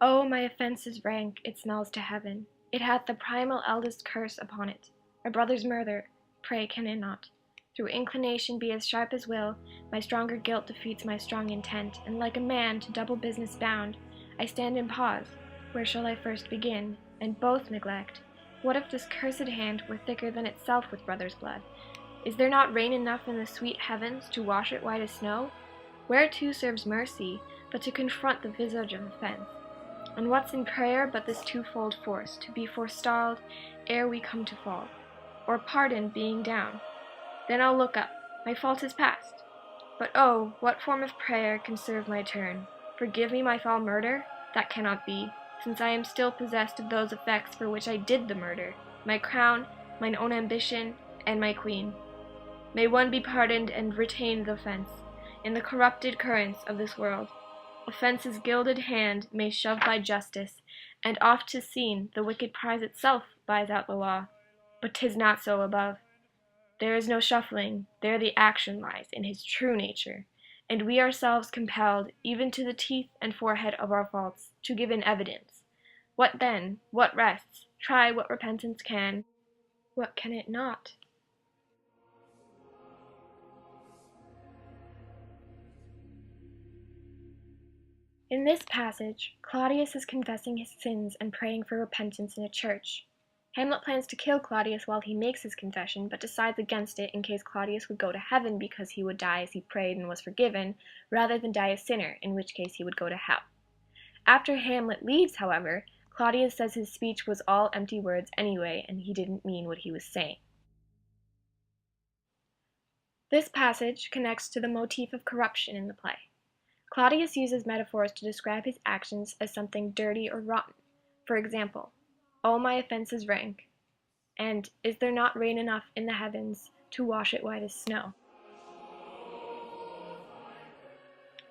Oh, my offence is rank, it smells to heaven. It hath the primal eldest curse upon it. My brother's murder, pray can it not? Through inclination be as sharp as will, my stronger guilt defeats my strong intent, and like a man to double business bound, I stand in pause. Where shall I first begin? And both neglect. What if this cursed hand were thicker than itself with brother's blood? Is there not rain enough in the sweet heavens to wash it white as snow? Whereto serves mercy, but to confront the visage of offense? And what's in prayer but this twofold force, to be forestalled ere we come to fall, or pardoned being down? Then I'll look up, my fault is past. But oh, what form of prayer can serve my turn? Forgive me my foul murder? That cannot be, since I am still possessed of those effects for which I did the murder, my crown, mine own ambition, and my queen. May one be pardoned and retain the offense, in the corrupted currents of this world. Offence's gilded hand may shove by justice, and oft 'tis seen the wicked prize itself buys out the law. But 'tis not so above. There is no shuffling, there the action lies in his true nature, and we ourselves compelled, even to the teeth and forehead of our faults, to give in evidence. What then? What rests? Try what repentance can. What can it not? In this passage, Claudius is confessing his sins and praying for repentance in a church. Hamlet plans to kill Claudius while he makes his confession, but decides against it in case Claudius would go to heaven because he would die as he prayed and was forgiven, rather than die a sinner, in which case he would go to hell. After Hamlet leaves, however, Claudius says his speech was all empty words anyway, and he didn't mean what he was saying. This passage connects to the motif of corruption in the play. Claudius uses metaphors to describe his actions as something dirty or rotten. For example, "Oh, my offense is rank," and "Is there not rain enough in the heavens to wash it white as snow?"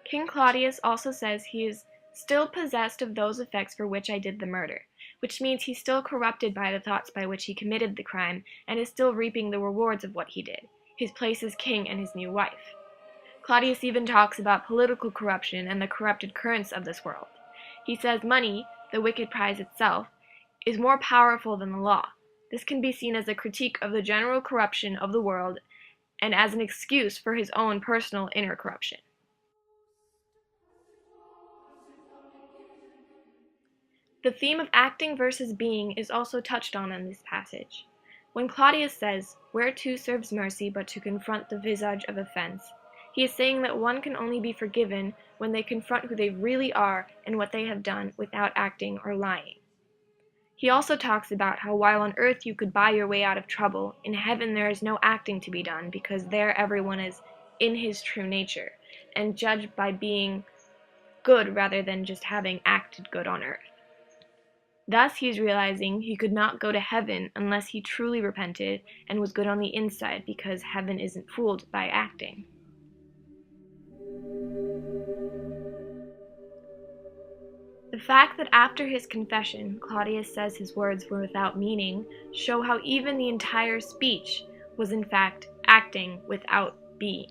King Claudius also says he is still possessed of those effects for which I did the murder, which means he's still corrupted by the thoughts by which he committed the crime and is still reaping the rewards of what he did, his place as king and his new wife. Claudius even talks about political corruption and the corrupted currents of this world. He says money, the wicked prize itself, is more powerful than the law. This can be seen as a critique of the general corruption of the world and as an excuse for his own personal inner corruption. The theme of acting versus being is also touched on in this passage. When Claudius says, "Whereto serves mercy but to confront the visage of offense," he is saying that one can only be forgiven when they confront who they really are and what they have done without acting or lying. He also talks about how while on earth you could buy your way out of trouble, in heaven there is no acting to be done because there everyone is in his true nature and judged by being good rather than just having acted good on earth. Thus he is realizing he could not go to heaven unless he truly repented and was good on the inside, because heaven isn't fooled by acting. The fact that after his confession, Claudius says his words were without meaning show how even the entire speech was in fact acting without being.